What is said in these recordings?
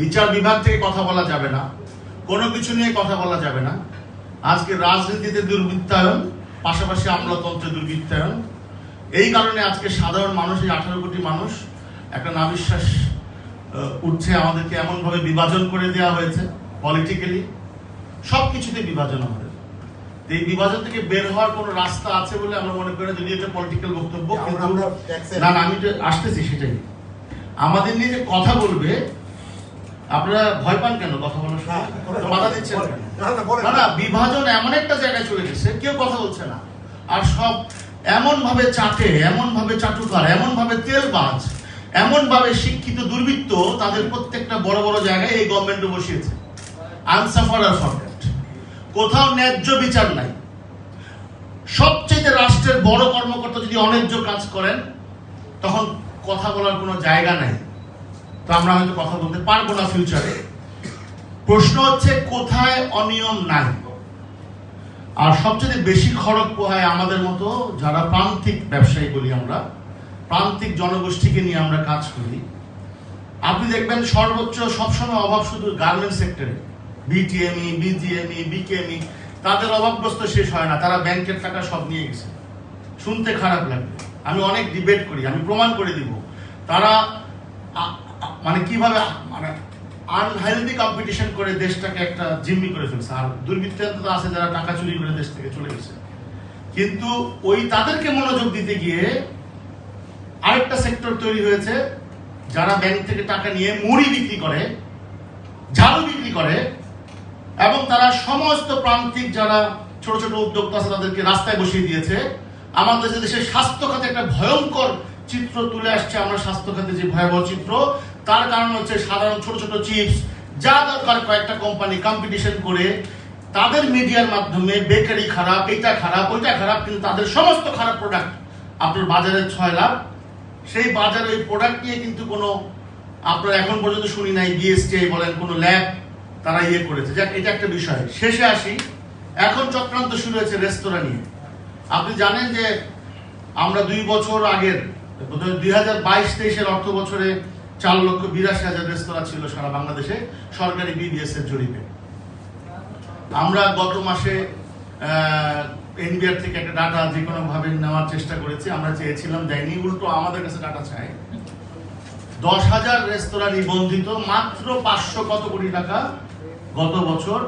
বিচার বিভাগ থেকে কথা বলা যাবে না, কোনো কিছু নিয়ে কথা বলা যাবে না। আজকে রাজনীতিতে দুর্বৃত্তায়ন, পাশাপাশি আমলাতন্ত্রে দুর্বৃত্তায়ন। এই কারণে আজকে সাধারণ মানুষ, এই 18 কোটি মানুষ একটা নাবিশ্বাস উঠছে। আমাদেরকে এমনভাবে বিভাজন করে দেওয়া হয়েছে, পলিটিক্যালি সবকিছুতে বিভাজন আমাদের। এই বিভাজন থেকে বের হওয়ার কোনো রাস্তা আছে বলে আমরা মনে করি, যদি এটা পলিটিক্যাল বক্তব্য। না, আমি আসতেছি সেটাই। আমাদের নিয়ে যে কথা বলবে, আপনারা ভয় পান কেন কথা বলার সময়? বাধা দিচ্ছেন না। বিভাজন এমন একটা জায়গায় চলে গেছে, কেউ কথা বলছে না। আর সব এমন ভাবে চাটে, এমন ভাবে চাটুকার, এমন ভাবে তেলবাজ, এমন ভাবে শিক্ষিত দুর্বৃত্ত তাদের প্রত্যেকটা বড় বড় জায়গায় এই গভর্নমেন্টও বসিয়েছে। আনসাফার আর ফরগেট, কোথাও ন্যায্য বিচার নাই। সবচেয়ে রাষ্ট্রের বড় কর্মকর্তা যদি অন্যায্য কাজ করেন, তখন কথা বলার কোনো জায়গা নাই। তো আমরা হয়তো কথা বলতে পারবো না ফিউচারে। প্রশ্ন হচ্ছে কোথায় অনিয়ম নাই। আর সবচেয়ে বেশি খড়গ পোহায় আমাদের মতো যারা প্রান্তিক ব্যবসায়ী বলি আমরা, প্রান্তিক জনগোষ্ঠীকে নিয়ে আমরা কাজ করি। আপনি দেখবেন সর্বোচ্চ সবসময় অভাব শুধু গার্মেন্ট সেক্টরে, বিটিএমই, বিজিএমই, বিকেএমই, তাদের অভাবগ্রস্ত শেষ হয় না। তারা ব্যাংকের টাকা সব নিয়ে গেছে। শুনতে খারাপ লাগবে, আমি অনেক ডিবেট করি, আমি প্রমাণ করে দিব। তারা মানে কিভাবে মানে আনহেলদি কম্পিটিশন করে দেশটাকে একটা জিম্মি করে ফেলছে। আর দুর্বৃত্তায়ন তো আছে যারা টাকা চুরি করে দেশ থেকে চলে গেছে। কিন্তু ওই তাদেরকে মনোযোগ দিতে গিয়ে আরেকটা সেক্টর তৈরি হয়েছে, যারা ব্যাংক থেকে টাকা নিয়ে মুড়ি বিক্রি করে, ঝাড়ু বিক্রি করে, এবং তারা সমস্ত প্রান্তিক যারা ছোট ছোট উদ্যোক্তা আছে তাদেরকে রাস্তায় বসিয়ে দিয়েছে। আমাদের দেশের স্বাস্থ্য খাতে একটা ভয়ঙ্কর চিত্র তুলে আসছে। আমরা স্বাস্থ্য খাতে যে ভয়াবহ চিত্র, তার কারণ হচ্ছে সাধারণ ছোট ছোট চিপস, যা দরকার কয়েকটা কোম্পানি কম্পিটিশন করে তাদের মিডিয়ার মাধ্যমে বেকারি খারাপ, এটা খারাপ, ওইটা খারাপ, কিন্তু তাদের সমস্ত খারাপ প্রোডাক্ট আপনার বাজারে 6 লাখ। সেই বাজারে ওই প্রোডাক্ট নিয়ে কিন্তু কোনো আপনার এখন পর্যন্ত শুনি নাই বিএসটিআই বলেন কোনো ল্যাব তারা ইয়ে করেছে। যাক, এটা একটা বিষয়। শেষে আসি, এখন চক্রান্ত শুরু হয়েছে রেস্তোরাঁ নিয়ে। আপনি জানেন যে আমরা 2 বছর আগের 2022-23 অর্থ বছরে 4,82,000 রেস্তোরাঁ ছিল সারা বাংলাদেশে, সরকারি বিবিএস এর জরিপে। আমরা গত মাসে এনবিআর থেকে একটা ডাটা যে কোনো ভাবে নেওয়ার চেষ্টা করেছি। আমরা চেয়েছিলাম, দেয়নি, উল্টো আমাদের কাছে ডাটা চাই। 10,000 রেস্তোরাঁ নিবন্ধিত, মাত্র 500 কত কোটি টাকা গত বছর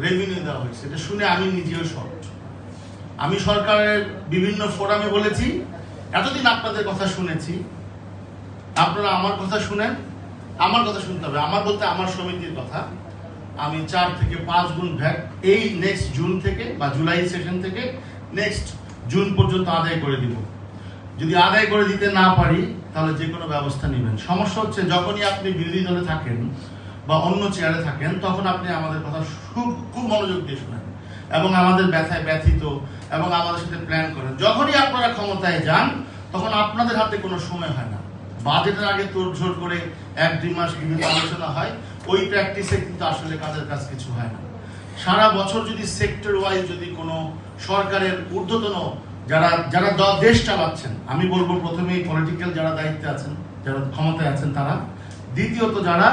রেভিনিউ দেওয়া হয়েছে। এটা শুনে আমি নিজেও শক। আমি সরকারের বিভিন্ন ফোরামে বলেছি, এতদিন আপনাদের কথা শুনেছি, আপনারা আমার কথা শুনেন। আমার কথা শুনতে হবে, আমার বলতে আমার সমিতির কথা। আমি 4 থেকে 5 গুণ ভ্যাট এই নেক্সট জুন থেকে বা জুলাই সেশন থেকে নেক্সট জুন পর্যন্ত আদায় করে দিব। যদি আদায় করে দিতে না পারি তাহলে যে কোনো ব্যবস্থা নেবেন। সমস্যা হচ্ছে যখনই আপনি বিরোধী দলে থাকেন বা অন্য চেয়ারে থাকেন, তখন আপনি আমাদের কথা খুব মনোযোগ দিয়ে শোনেন এবং আমাদের ব্যথায় ব্যথিত এবং আমাদের সাথে প্ল্যান করেন। যখনই আপনারা ক্ষমতায় যান, তখন আপনাদের হাতে কোনো সময় হয় না। বাজেটের আগে তোড়জোড় করে 1-2 মাস বিভিন্ন আলোচনা হয়, ওই প্র্যাকটিসে কিন্তু আসলে কাজের কাজ কিছু হয় না। সারা বছর যদি সেক্টর ওয়াইজ যদি কোনো সরকারের ঊর্ধ্বতন যারা দেশ চালাচ্ছেন, আমি বলবো প্রথমেই পলিটিক্যাল যারা দায়িত্বে আছেন, যারা ক্ষমতায় আছেন তারা, দ্বিতীয়ত যারা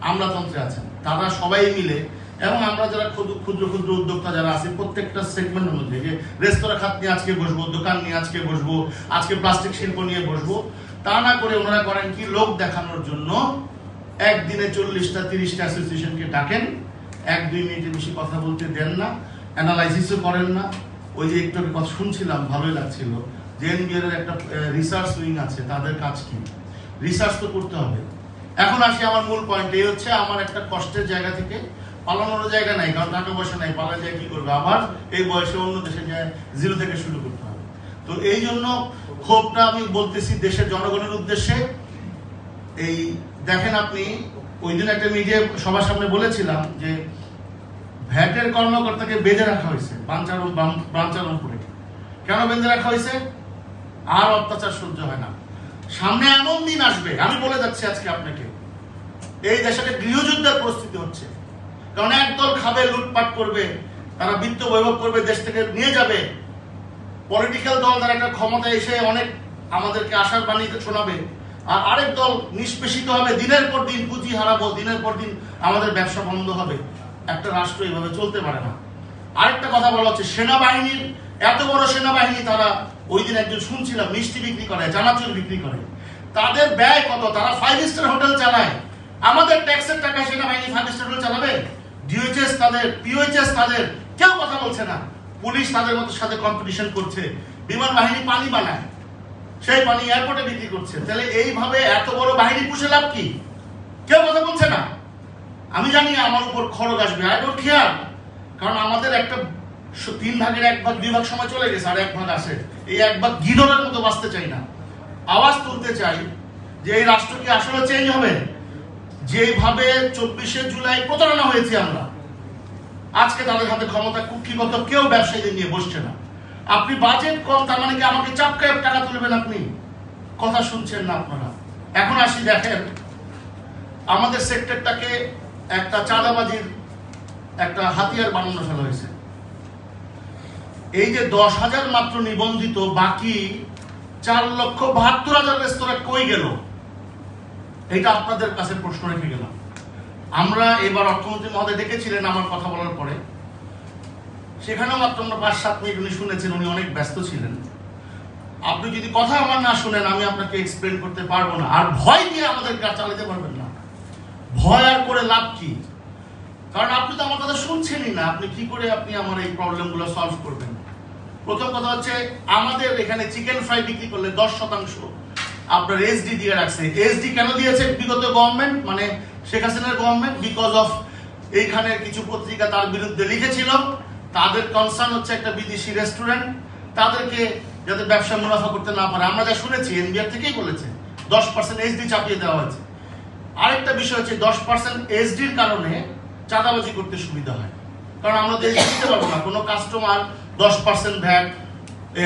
আমলাতন্ত্রে আছেন তারা সবাই মিলে, এবং আমরা যারা ক্ষুদ্র ক্ষুদ্র উদ্যোক্তা যারা আছে প্রত্যেকটা সেগমেন্টের মধ্যে, যে রেস্তোরাঁ খাত নিয়ে আজকে বসবো, দোকান নিয়ে আজকে বসবো, আজকে প্লাস্টিক শিল্প নিয়ে বসবো, তা না করে ওনারা করেন কি, লোক দেখানোর জন্য একদিনে 40টা 30টা অ্যাসোসিয়েশনকে ডাকেন, 1-2 মিনিটের বেশি কথা বলতে দেন না, অ্যানালাইসিসও করেন না। ওই যে একটু কথা শুনছিলাম, ভালোই লাগছিল যে এনবিআর এর একটা রিসার্চ উইং আছে, তাদের কাজ কি? রিসার্চ তো করতে হবে। এখন আসি আমার মূল পয়েন্ট, এই হচ্ছে আমার একটা কষ্টের জায়গা থেকে, পালানোর জায়গা নাই, কারণ টাকা পয়সা নাই, পালা যায় কি করবে, আবার এই বয়সে অন্য দেশে যায় জিরো থেকে শুরু করতে হবে। তো এই জন্য ক্ষোভটা আমি বলতেছি দেশের জনগণের উদ্দেশ্যে। এই দেখেন, আপনি ওই দিন একটা মিডিয়া সবার সামনে বলেছিলাম যে ভ্যাটের কর্মকর্তাকে বেঁধে রাখা হয়েছে বাঞ্চারমপুরে। কেন বেঁধে রাখা হয়েছে? আর অত্যাচার সহ্য হয় না। সামনে এমন দিন আসবে, আমি বলে যাচ্ছি আজকে আপনাকে, এই দেশে গৃহযুদ্ধের পরিস্থিতি হচ্ছে। কারণ একদল খাবে, লুটপাট করবে, তারা বিত্ত বৈভব করবে, দেশ থেকে নিয়ে যাবে। পলিটিক্যাল দল তারা একটা ক্ষমতায় এসে অনেক আমাদেরকে আশার বাণী শোনাবে, আর আরেক দল নিষ্পেষিত হবে, দিনের পর দিন পুঁজি হারাবো, দিনের পর দিন আমাদের ব্যবসা বন্ধ হবে। একটা রাষ্ট্র এইভাবে চলতে পারে না। আরেকটা কথা বলা হচ্ছে সেনাবাহিনীর, এত বড় সেনাবাহিনী, তারা ওই দিন একজন শুনছিলাম মিষ্টি বিক্রি করে, চানাচুর বিক্রি করে, তাদের ব্যয় কত? তারা 5 স্টার হোটেল চালায়। আমাদের ট্যাক্সের টাকায় সেনাবাহিনী 5 স্টার হোটেল চালাবে? ডিওএইচএস তাদের, পিওএইচএস তাদের, কেউ কথা বলছে না। পুলিশ তাদের মতো সাথে কম্পিটিশন করছে। বিমান বাহিনী পানি বানায়, সেই পানি এয়ারপোর্টে বিক্রি করছে। তাহলে এইভাবে এত বড় বাহিনী পুষে লাভ কি? কেউ কথা বলছে না। আমি জানি আমার উপর খড়গ আসবে, আই ডোন্ট কেয়ার, কারণ আমাদের একটা 3 ভাগের 1 ভাগ 2 ভাগ সময় চলে গেছে, আর 1 ভাগ আসে। এই 1 ভাগ গিধরের মতো বাঁচতে চাই না। আওয়াজ তুলতে চাই যে এই রাষ্ট্র কি আসলে চেঞ্জ হবে? যেভাবে 24শে জুলাই প্রতারণা হয়েছে আমরা, আজকে তাদের হাতে ক্ষমতা কুক্ষিগত, কেউ ব্যবসায়ীদের নিয়ে বসছে না। আপনি বাজেট কম, তার মানে কি আমাকে চাপকায় টাকা তুলবেন? আপনি কথা শুনছেন না আপনারা। এখন আসি, দেখেন আমাদের সেক্টরটাকে একটা চাঁদাবাজির একটা হাতিয়ার বানানো ফেলা হয়েছে। এই যে 10,000 মাত্র নিবন্ধিত, বাকি 4,72,000 রেস্তোরাঁ কই গেল? এটা আপনাদের কাছে প্রশ্ন রেখে গেলাম। আমরা এবার অর্থমন্ত্রী মহোদয় ডেকেছিলেন আমার কথা বলার পরে, সেখানেও মাত্র আমরা 5-7 মিনিট উনি শুনেছেন, উনি অনেক ব্যস্ত ছিলেন। আপনি যদি কথা আমার না শুনেন, আমি আপনাকে এক্সপ্লেন করতে পারবো না। আর ভয় দিয়ে আমাদের কাজ চালাতে পারবেন না। ভয় আর করে লাভ কি? কারণ আপনি তো আমার কথা শুনছেনই না। আপনি কি করে আমার এই প্রবলেমগুলো সলভ করবেন? প্রথম কথা হচ্ছে, আমাদের এখানে চিকেন ফ্রাই বিক্রি করলে 10% আপনার এসডি দিয়ে রাখছে। এসডি কেন দিয়েছে বিগত গভর্নমেন্ট, মানে শেখ হাসিনার গভর্নমেন্ট? বিকজ অফ এইখানে কিছু পত্রিকা তার বিরুদ্ধে লিখেছিল। তাদের কনসার্ন হচ্ছে একটা বিদেশি রেস্টুরেন্ট, তাদেরকে যাতে ব্যবসা মুনাফা করতে না পারে। আমরা যা শুনেছি, এনবিআর থেকেই বলেছে 10% এসডি চাপিয়ে দেওয়া হয়েছে। আরেকটা বিষয় হচ্ছে 10% এসডির কারণে চাঁদাবাজি করতে সুবিধা হয়। কারণ আমরা তো এসডি দিতে পারবো না। কোনো কাস্টমার 10% ভ্যাট,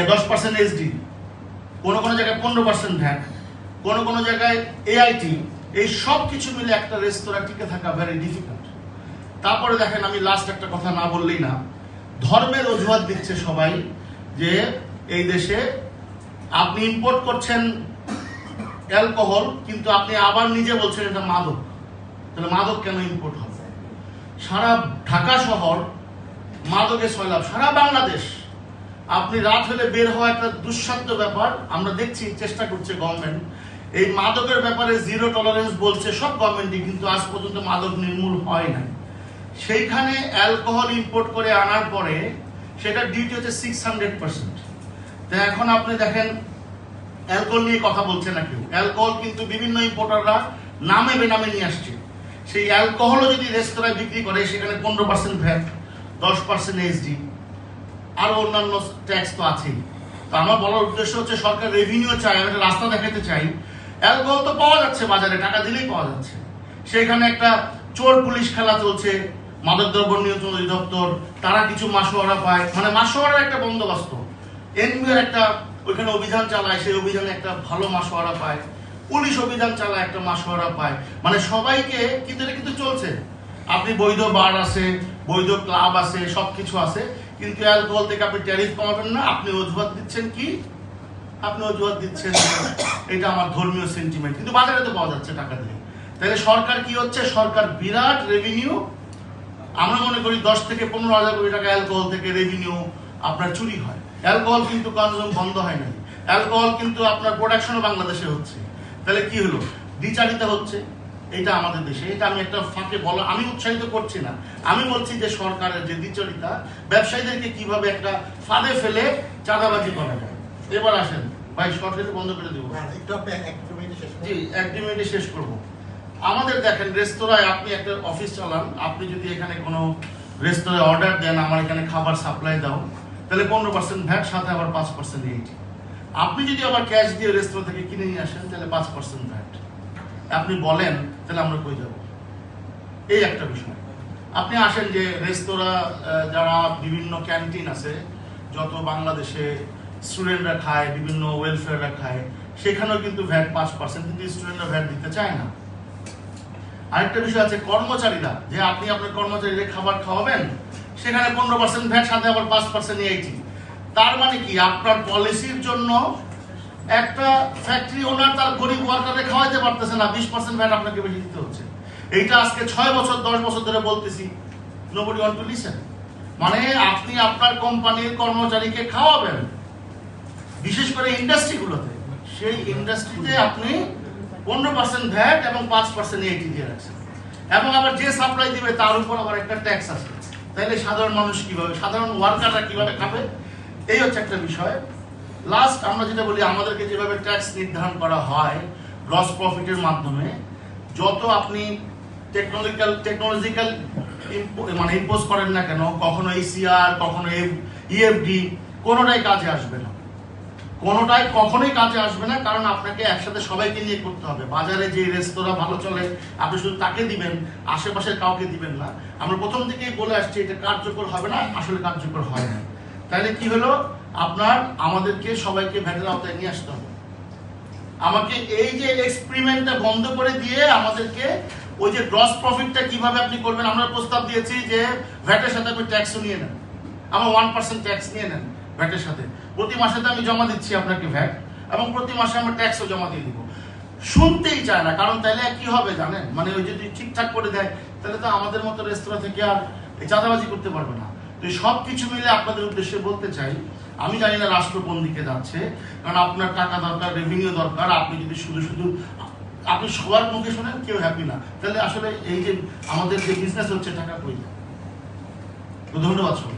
10% এসডি, কোনো কোনো জায়গায় 15% ভ্যাট, কোনো কোনো জায়গায় এআইটি, এই সব কিছু মিলে একটা রেস্তোরাঁ টিকে থাকা ভেরি ডিফিকাল্ট। তারপরে দেখেন, আমি লাস্ট একটা কথা না বললেই না, ধর্মের অজুহাত দিচ্ছে সবাই যে এই দেশে আপনি ইম্পোর্ট করছেন অ্যালকোহল, কিন্তু আপনি আবার নিজে বলছেন এটা মাদক। তাহলে মাদক কেন ইম্পোর্ট হবে? সারা ঢাকা শহর মাদকে সয়লাভ, সারা বাংলাদেশ। আপনি রাত হলে বের হওয়া একটা দুঃসাধ্য ব্যাপার। আমরা দেখছি চেষ্টা করছে গভর্নমেন্ট এই মাদকের ব্যাপারে জিরো টলারেন্স বলছে সব গভর্নমেন্টই, কিন্তু আজ পর্যন্ত মাদক নির্মূল হয় না। সেইখানে অ্যালকোহল ইম্পোর্ট করে আনার পরে সেটা ডিউটি হচ্ছে 600%। তো এখন আপনি দেখেন অ্যালকোহল নিয়ে কথা বলছে না কেউ। অ্যালকোহল কিন্তু বিভিন্ন ইম্পোর্টাররা নামে বেনামে নিয়ে আসছে। সেই অ্যালকোহলও যদি রেস্তোরাঁয় বিক্রি করে, সেখানে 15% ভ্যাট, 10% এসডি, আর অন্যান্য ট্যাক্স তো আছেই। তো আমার বলার উদ্দেশ্য হচ্ছে, সরকার রেভিনিউ চাই, আমি একটা রাস্তা দেখাতে চাই। অ্যালকোহল তো পাওয়া যাচ্ছে বাজারে, টাকা দিলেই পাওয়া যাচ্ছে। সেখানে একটা চোর পুলিশ খেলা চলছে, মাদকদ্রব্য নিয়ন্ত্রণ অধিদপ্তর তারা কিছু মাসোয়ারা পায়, মানে মাসোয়ারার একটা বন্দোবস্ত। এনবিআর একটা ওইখানে অভিযান চালায়, সেই অভিযানে একটা ভালো মাসোয়ারা পায়। পুলিশ অভিযান চালায়, একটা মাসোয়ারা পায়। মানে সবাইকে, কিন্তু এটা কিন্তু চলছে। আপনি বৈধ বার আছে, বৈধ ক্লাব আছে, সবকিছু আছে, কিন্তু অ্যালকোহল থেকে আপনি ট্যারিফ কমাবেন না। আপনি অজুহাত দিচ্ছেন কি? আপনি অজুহাত দিচ্ছেন এটা আমার ধর্মীয় সেন্টিমেন্ট, কিন্তু বাজারে তো পাওয়া যাচ্ছে টাকা দিয়ে। তাহলে সরকার কি হচ্ছে? সরকার বিরাট রেভিনিউ, আমরা মনে করি 10 থেকে 15,000 কোটি টাকা অ্যালকোহল থেকে রেভিনিউ আপনার চুরি হয়। অ্যালকোহল কিন্তু কনজিউম বন্ধ হয় না। অ্যালকোহল কিন্তু আপনার প্রোডাকশনও বাংলাদেশে হচ্ছে। তাহলে কি হলো? দ্বিচারিত হচ্ছে এটা আমাদের দেশে। এটা আমি একটা ফাঁকে বলা, আমি উৎসাহিত করছি না। আমি বলছি যে সরকারের যে দ্বিচারিতা, ব্যবসায়ীদেরকে কিভাবে একটা ফাঁদে ফেলে চাঁদাবাজি করা যায়। এবার আসেন ভাই, শর্ট বন্ধ করে দেবো। জি, 1-2 মিনিটে শেষ করবো। আমাদের দেখেন রেস্তোরাঁয় আপনি একটা অফিস চালান, আপনি যদি এখানে কোনো রেস্তোরাঁয় অর্ডার দেন, আমার এখানে খাবার সাপ্লাই দাও, তাহলে 15% ভ্যাট, সাথে আবার 5% এইটি। আপনি যদি আবার ক্যাশ দিয়ে রেস্তোরাঁ থেকে কিনে নিয়ে আসেন, তাহলে 5% ভ্যাট। আপনি বলেন তাহলে আমরা কই যাব? এই একটা বিষয়। আপনি আসেন যে রেস্তোরাঁ, যারা বিভিন্ন ক্যান্টিন আছে, যত বাংলাদেশে স্টুডেন্টরা খায়, বিভিন্ন ওয়েলফেয়াররা খায়, সেখানেও কিন্তু ভ্যাট 5%, কিন্তু স্টুডেন্টরা ভ্যাট দিতে চায় না। আরেকটা বিষয় আছে, কর্মচারীরা, যে আপনি আপনার কর্মচারীদের খাবার খাওয়াবেন, সেখানে 15% ভ্যাট, সাথে আবার 5% এইটি। তার মানে কি? আপনার পলিসির জন্য একটা ফ্যাক্টরি ওনার তার গরিব ওয়ার্কারে খাওয়াইতে পারতেছে না, 20% ভ্যাট আপনাকে বেশি দিতে হচ্ছে। এইটা আজকে 6 বছর 10 বছর ধরে বলতেছি, নোবডি ওয়ান্ট টু লিসেন। মানে আপনি আপনার কোম্পানির কর্মচারীকে খাওয়াবেন, বিশেষ করে ইন্ডাস্ট্রিগুলোতে, সেই ইন্ডাস্ট্রিতে আপনি 15% ভ্যাট এবং 5% এটি দিয়ে রাখছেন, এবং আবার যে সাপ্লাই দিবে তার উপর আবার একটা ট্যাক্স আছে। তাইলে সাধারণ মানুষ কিভাবে, সাধারণ ওয়ার্কাররা কিভাবে খাবে? এই হচ্ছে একটা বিষয়। লাস্ট আমরা যেটা বলি, আমাদেরকে যেভাবে ট্যাক্স নির্ধারণ করা হয় গ্রস প্রফিটের মাধ্যমে, যত আপনি টেকনোলজিক্যাল মানে ইম্পোজ করেন না কেন, কখনো ECR, কখনো EFD, কোনোটাই কাজে আসবে না, কোনোটাই কখনোই কাজে আসবে না। কারণ আপনাকে একসাথে সবাইকে নিয়ে করতে হবে। বাজারে যে রেস্তোরাঁ ভালো চলে আপনি শুধু তাকে দিবেন, আশেপাশের কাউকে দিবেন না। আমরা প্রথম থেকেই বলে আসছি এটা কার্যকর হবে না, আসলে কার্যকর হয় না। তাহলে কি হলো, আপনার আমাদেরকে সবাইকে ভ্যাটের আওতায় নিয়ে আসতে হবে। আমাকে এই যে এক্সপেরিমেন্টটা বন্ধ করে দিয়ে আমাদেরকে ওই যে গ্রস প্রফিটটা কিভাবে আপনি করবেন, আমরা প্রস্তাব দিয়েছি যে ভ্যাটের সাথে আপনি ট্যাক্সও নিয়ে নেন, আমার 1% ট্যাক্স নিয়ে নেন ভ্যাটের সাথে। প্রতি মাসে তো আমি জমা দিচ্ছি আপনাকে ভ্যাট, এবং প্রতি মাসে আমরা ট্যাক্সও জমা দিয়ে দিব। শুনতেই চায় না, কারণ তাহলে কি হবে জানেন, মানে ওই যদি ঠিকঠাক করে দেয় তাহলে তো আমাদের মতো রেস্তোরাঁ থেকে আর চাঁদাবাজি করতে পারবে না। তো সব কিছু মিলে আপনাদের উদ্দেশ্যে বলতে চাই, আমি জানি না রাষ্ট্র কোন দিকে যাচ্ছে, কারণ আপনার টাকা দরকার, রেভিনিউ দরকার। আপনি যদি শুধু শুধু আপনি সবার মুখে শোনেন কেউ হ্যাপি না, তাহলে আসলে এই যে আমাদের যে বিজনেস হচ্ছে টাকা কই যায়। তো ধন্যবাদ সবাই।